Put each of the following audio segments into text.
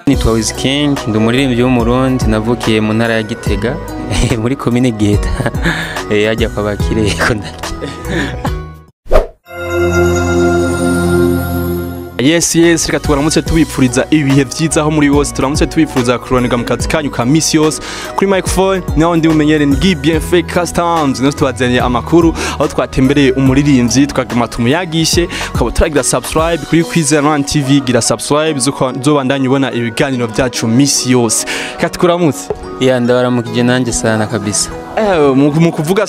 Nitwa Wizking, ndi umuririmbyi w'umurundi navukiye mu ntara ya Gitega muri komine Giheta yajya kwa bakire ko ndaki. Yes, reka tubaramutse tubipfuriza ibihe vyiza aho muri bose, turamutse tubipfuriza kuroniga mu kazi kanyu ka misi yose. Kuri microphone naho ndi umenyere Ngi Bienfait Customs, no twazanye amakuru aho twatembereye umuririmbyi twagama tumuyagishe, ukaba turagira subscribe kuri Kwizera TV, gira subscribe zobandanye ubona ibiganiro byacu misi yose. Reka tukuramutse. Ndabaramukije nanjye sana kabisa. Mu kuvuga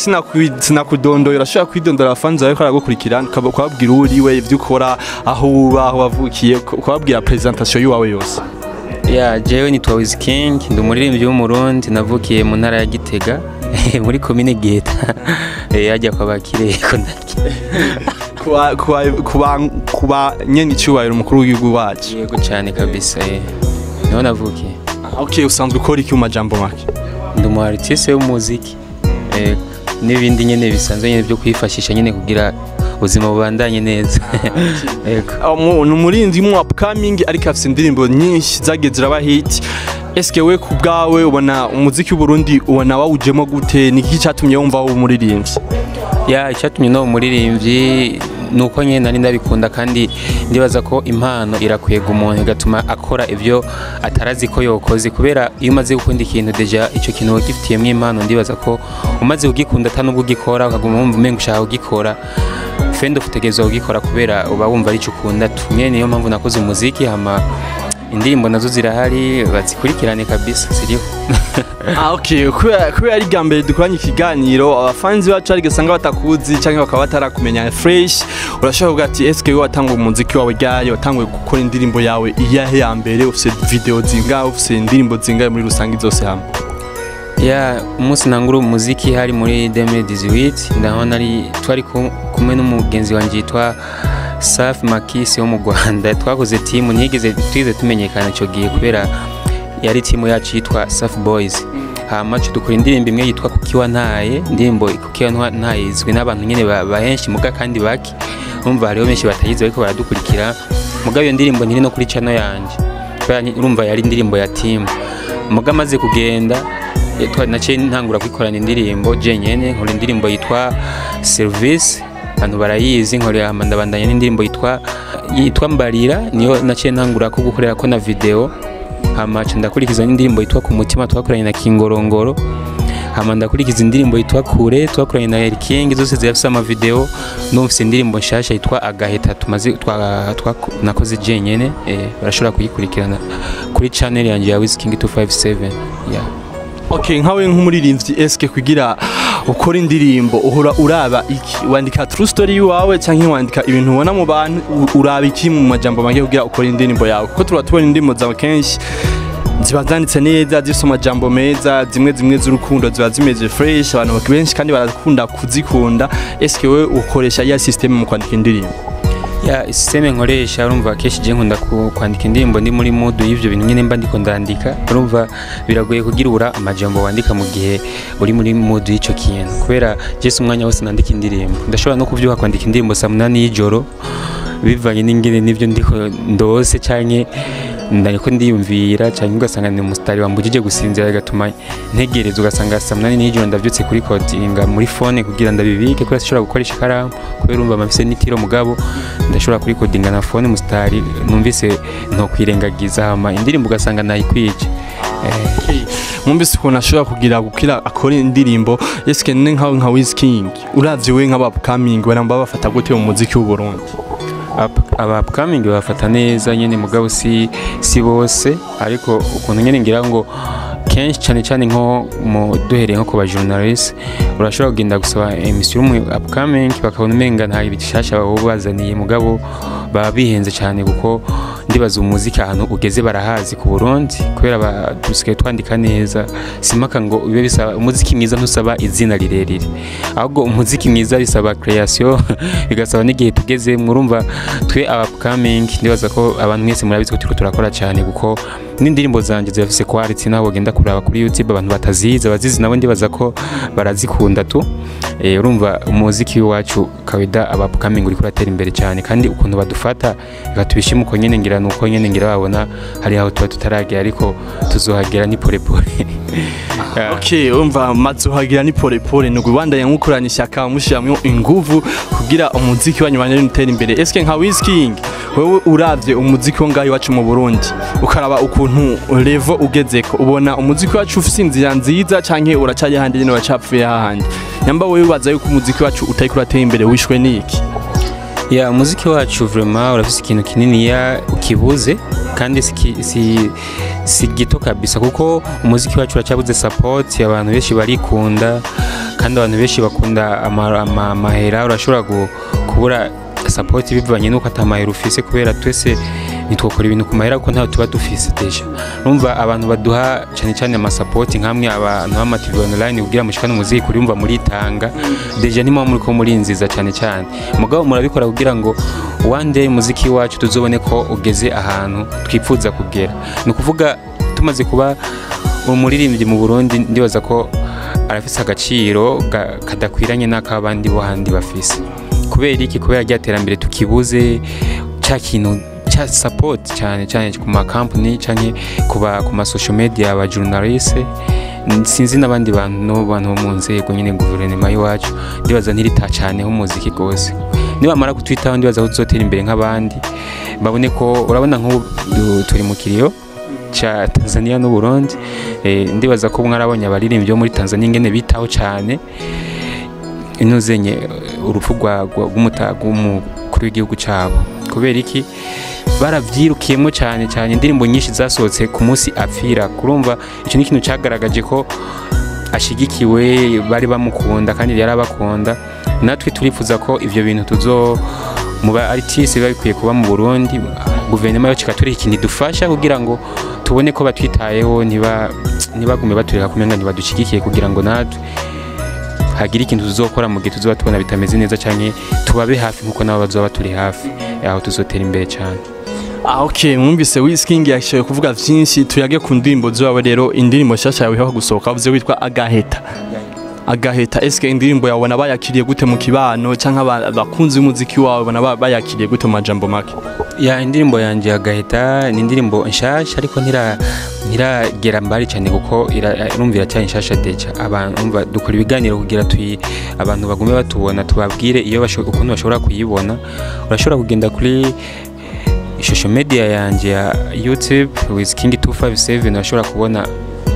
sinakudondoye, urashaka kwidondora afanze ariko aragukurikirana ukaba kwabwira uriwe ivyo ukora, aho uba aho wavukiye, kwabwira presentation yawe yose. Jewe nitwa Wizking, ndi umuririmbyi w'umurundi navukiye mu ntara ya Gitega muri komine Giheta yajya kwa bakire ko ndaki. Kuba nyene cyubahiro umukuru w'igihugu wacu. Yego cyane kabisa. Naho navukiye. Okay, usanzwe ukora iki mu majambo make? Ndi umu artiste w'umuziki n'ibindi nyene bisanzwe nyene byo kwifashisha nyene kugira ubuzima bubandanye neza. Yego. Umurinzi mu upcoming ariko afite indirimbo nyinshi zagiye ziraba hit. Eske we kubgawe ubona umuziki w'Uburundi ubona wawujemo gute? Niki cyatumye wumva wo umuririmbyi? Icyatumye no umuririmbyi nuko nyene nari ndabikunda kandi ndibaza ko impano irakwega umuntu gatuma akora ivyo atarazi ko yokoze, kubera iyo umaze gukunda ikintu deja ico kintu wagifitiyemo impano, ndibaza ko umaze kugikunda tanubwo ugikora ukaguma wumva umenga ushaka kugikora fendo futegezo ugikora kubera uba wumva ari cyo ukunda. Tumwe niyo mpamvu nakoze umuziki, hama indirimbo nazo zirahari bazikurikirane kabisa siriho. Okay, kubera ari gambere dukoranye ikiganiro abafanzi bacu ari gasanga batakuzi cyangwa bakaba batarakumenya fresh, urashaka kuvuga ati eske we watanga umuziki wawe ryari, watanguye gukora indirimbo yawe iyahe ya mbere, ufite video zingahe, ufite indirimbo zingahe muri rusange zose hamwe? Umunsi nangura umuziki hari muri 2018, ndabona ari twari kumwe n'umugenzi wanje yitwa Safi Makisi wo mu Rwanda, twakoze team nigeze twize tumenyekana cyo gihe kubera yari team yacu yitwa Safi Boys. Hama dukora indirimbo imwe yitwa Kukiwa Ntaye, indirimbo Kukiwa Ntaye izwi n'abantu nyene bahenshi muga kandi baki umva hariho benshi batayize ariko baradukurikira. Muga iyo ndirimbo nyine no kuri channel yanje, urumva yari indirimbo ya team. Muga maze kugenda naciye ntangura kwikorana indirimbo jenyene, nkora indirimbo yitwa Service, abantu barayizi, nkorera ndabandanya n'indirimbo yitwa Mbarira, niyo naciye ntangura ko gukorera ko na video. Hama ndakurikiza n'indirimbo yitwa Ku Mutima twakoranye na Kingorongoro. Hama ndakurikiza indirimbo yitwa Kure twakoranye na El King, zose zifite ama video. Numvise indirimbo nshasha yitwa Agaheta tumaze nakoze jenyene, barashobora kuyikurikirana kuri channel yanjye ya Wizking 257. Okay, nkawe nk'umuririmbyi eske kugira ukora indirimbo uhora uraba iki? Wandika true story yawe cyangwa wandika ibintu ubona mu bantu, uraba iki mu majambo make kugira ukora indirimbo yawe? Kuko turatubona indirimbo zawe kenshi ziba zanditse neza, zifite amajambo meza, zimwe z'urukundo ziba zimeze fresh, abantu benshi kandi barakunda kuzikunda. Eske we ukoresha ya system mu kwandika indirimbo? System nkoresha, urumva keshi je nkunda kwandika indirimbo ndi muri mood y'ivyo bintu nyene mba ndiko ndandika. Urumva biragoye kugira ura amajambo wandika mu gihe uri muri mood y'ico kintu, kubera Jesse umwanya wose nandika indirimbo. Ndashobora no kuvyuka kwandika indirimbo saa 8 y'ijoro bivanye n'ingene nivyo ndiko ndose canke ndariko ndiyumvira, cyangwa ugasanga ni umustari wambujije gusinzira gatuma ntegereza, ugasanga saa 8 y'ijoro ndavyutse kuri codinga muri phone kugira ndabibike, kubera sishobora gukoresha ikaramu kubera urumva amafise n'itiro mugabo ndashobora kuri codinga na phone mustari numvise nto kwirengagiza. Hama indirimbo ugasanga nayikwije. Mwumvise ko nashobora kugira gukira akora indirimbo. Eske nka Wizking uravye we nk'abapcoming baramba bafata gute mu muziki w'u Burundi? Upcoming bafata neza nyene mugabo si bose, ariko ukuntu nyene ngira ngo kenshi cyane nko duhereye nko ku ba journalist urashobora kugenda gusaba emission mu upcoming bakabona umenga nta ibishasha babazaniye, mugabo baba bihenze cyane kuko ndibaza umuziki ahantu ugeze barahazi ku Burundi, kubera dusigaye twandika neza. Simaka ngo bibe bisaba umuziki mwiza ntusaba izina rirerire, ahubwo umuziki mwiza bisaba creation bigasaba n'igihe tugeze. Murumva twe upcoming ndibaza ko abantu mwese murabizi ko turiko turakora cyane, kuko n'indirimbo zanje zirafise quality, nabo genda kuraba kuri YouTube abantu bataziza bazizi nabo ndibaza ko barazikunda tu. urumva umuziki wacu kawida aba upcoming uri kuratera imbere cyane kandi ukuntu badufata reka tubishime uko nyene ngira nuko nyene ngira babona hari aho tuba tutaragera ariko tuzohagera ni pole pole. Okay, umva mazuhagira ni pole pole no Rwanda yangukorana ishyaka mushiramwe inguvu kugira umuziki wanyu banyere utera imbere. Eske nka Wizking wewe uravye umuziki wo ngaho wacu mu Burundi ukaraba ukuntu level ugezeko ubona umuziki wacu ufise inzira nziza canke uracari handi nyene wacapfuye hahandi nyamba wewe baza yuko umuziki wacu utari kuratera imbere wishwe niki? Ya umuziki wacu vraiment urafise ikintu kinini ya ukibuze kandi si gito kabisa kuko umuziki wacu uracabuze support abantu benshi barikunda kandi abantu benshi bakunda amahera urashobora kubura support bivanye nuko atamahera ufise kubera twese nitwokora ibintu ku mahera kuko ntaho tuba dufise deja urumva abantu baduha cyane cyane ama support nkamwe abantu b'ama TV online kugira mushikane umuziki kuri umva muri tanga deja nimo muri ko muri nziza cyane cyane mugabo murabikora kugira ngo one day umuziki wacu tuzobone ko ugeze ahantu twipfuza kugera no kuvuga tumaze kuba umuririmbyi mu Burundi ndibaza ko arafise agaciro kadakwiranye n'akabandi bo handi bafise kubera iki kubera ryaterambere tukibuze cya kintu cha support cyane cyane ku ma company cyane ku ma social media aba journalist sinzi n'abandi bantu bo mu nzego nyine guverinoma yacu ndibaza ntirita cyane umuziki gose niba mara kutwitaho ndibaza ko tuzotera imbere nk'abandi babone ko urabona nk'ubu turi mu kiriyo cha Tanzania n'u Burundi ndibaza ko mwarabonye abaririmbyi muri Tanzania ingene bitaho cyane inozenye urupfu rw'umutago umukuru w'igihugu cyabo kubera iki baravyirukiyemo cyane cyane indirimbo nyinshi zasohotse ku munsi apfira kurumva icyo ni ikintu cyagaragaje ko ashigikiwe bari bamukunda kandi yarabakunda natwe turifuza ko ivyo bintu tuzo mu ba artiste babikwiye kuba mu Burundi guverinoma yacu katuri ikintu dufasha kugira ngo tubone ko batwitayeho nibagume batureka kumenga ntibadushyigikiye kugira ngo natwe hagira ikintu tuzokora mu gihe tuzoba tubona bitameze neza cyane tubabe hafi nkuko nabo bazoba turi hafi aho tuzotera imbere cyane. Okay, mwumvise Wizking yashoye kuvuga vyinshi tuyage ku ndirimbo zawe rero indirimbo shasha yawe ho gusohoka uvuze witwa Agaheta eske indirimbo yabona bayakiriye gute mu kibano canka abakunzi b'umuziki wawe bona bayakiriye gute mu majambo make? Ya indirimbo yanje Agaheta ni indirimbo nshasha ariko ntiragera mbari cyane kuko irumvira cyane nshasha deja abantu umva dukora ibiganiro kugira abantu bagume batubona tubabwire iyo ukuntu bashobora kuyibona urashobora kugenda kuri social media yanje ya YouTube Wizking 257 urashobora kubona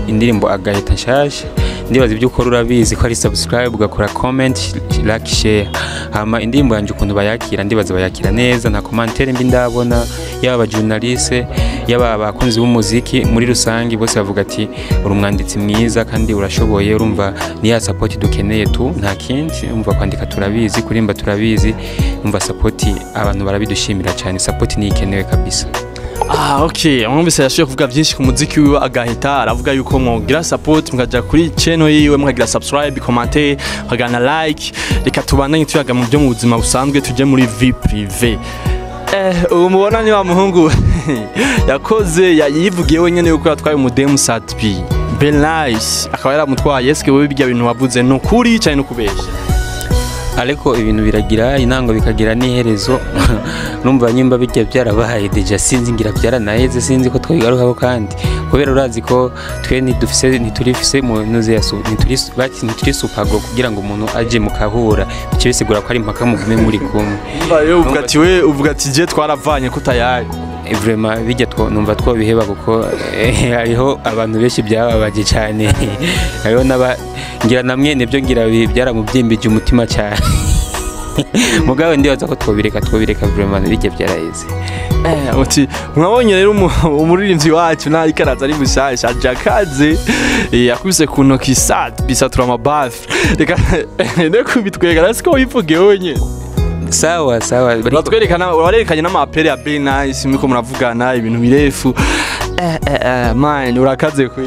indirimbo Agaheta nshasha ndibaza ibyo ukora urabizi ko ari subscribe ugakora comment like share hama indirimbo yanje ukuntu bayakira ndibaza bayakira neza nta commentaire mbi ndabona yaba journalist yaba abakunzi b'umuziki muri rusangi bose bavuga ati uri umwanditsi mwiza kandi urashoboye urumva ni ya support dukeneye tu nta kindi umva kwandika turabizi kurimba turabizi umva support abantu barabidushimira cyane support ni ikenewe kabisa. Okay, mwumvise yashoye kuvuga byinshi ku muziki wiwe Agaheta aravuga yuko mwogira support mukaja kuri channel yiwe mukagira subscribe commenter mukagana like reka tubandanye tuyaga mu byo mu buzima busanzwe tuje muri vie privé. Umubona ni wa muhungu yakoze yivugiye wenyene yuko yatwaye umudemu Satbi Benice akaba yaramutwaye eske wewe bijya bintu wavuze no kuri cyane no kubesha ariko ibintu biragira intango bikagira n'iherezo numva nyimba bijya byarabahaye deja sinzi ngira byaranaheze sinzi ko twigarukaho kandi kubera urazi ko twe ntiturifise mu nuze yaso ntituri supago kugira ngo umuntu aje mukahura bice bisigura ko ari impaka mugume muri kumwe uvuga ati je twaravanye kutayari vraiment bijya numva twobiheba kuko hariho abantu benshi byababaje cyane hariho ngira namwe nebyo ngira byaramubyimbije umutima cyane mugabo ndibaza ko twobireka vraiment bijya byaraheze. Uti mwabonye rero umuririmbyi wacu nari karaza ari mushasha jakaze yakubise ku ntoki bisatura amabafi reka kubitwega nasiko wivuge wenye sawa batwerekana warerekanye n'amapere ya Benice miko muravugana ibintu birefu man urakaze kwi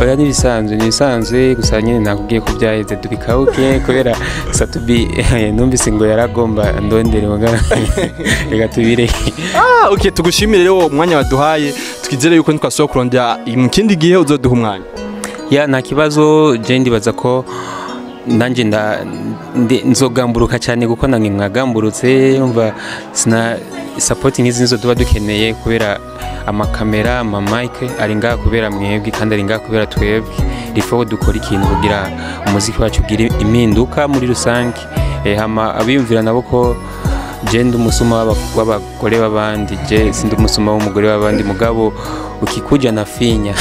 oya nibisanzwe gusa nyine nakubwiye ko byaheze dubikauke kubera Satubi numvise ngo yaragomba ndondere magana reka tubire. Okay, tugushimire rero umwanya waduhaye twizere yuko ntwasohoka kurondera mu kindi gihe uzoduha umwanya. Ya nta kibazo je ndibaza ko nanje nzogamburuka cyane kuko nange mwagamburutse umva sina support nkizi nizo tuba dukeneye kubera amakamera mic ari ngaha kubera mwebwe kandi ari ngaha kubera twebwe rifo dukora ikintu kugira umuziki wacu ugire impinduka muri rusange hama abiyumvira nabo ko je ndi umusuma w'abagore babandi je sindi umusuma w'umugore w'abandi mugabo ukikuja na finya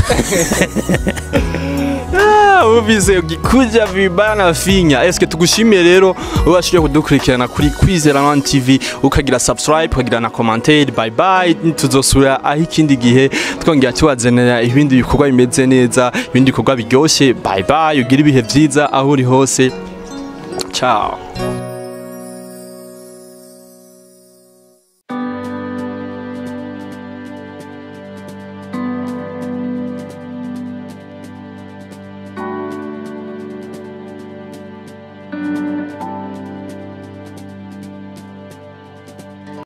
ubize ukikuja vibaya na finya. Eske tugushimiye rero ubashije kudukurikirana kuri Kwizera One TV ukagira subscribe ukagira na commentaire. Bye bye, tuzosura aho ikindi gihe twongera tubazenera ibindi bikorwa bimeze neza, ibindi bikorwa biryoshe. Bye bye, ugira ibihe vyiza aho uri hose. Ciao.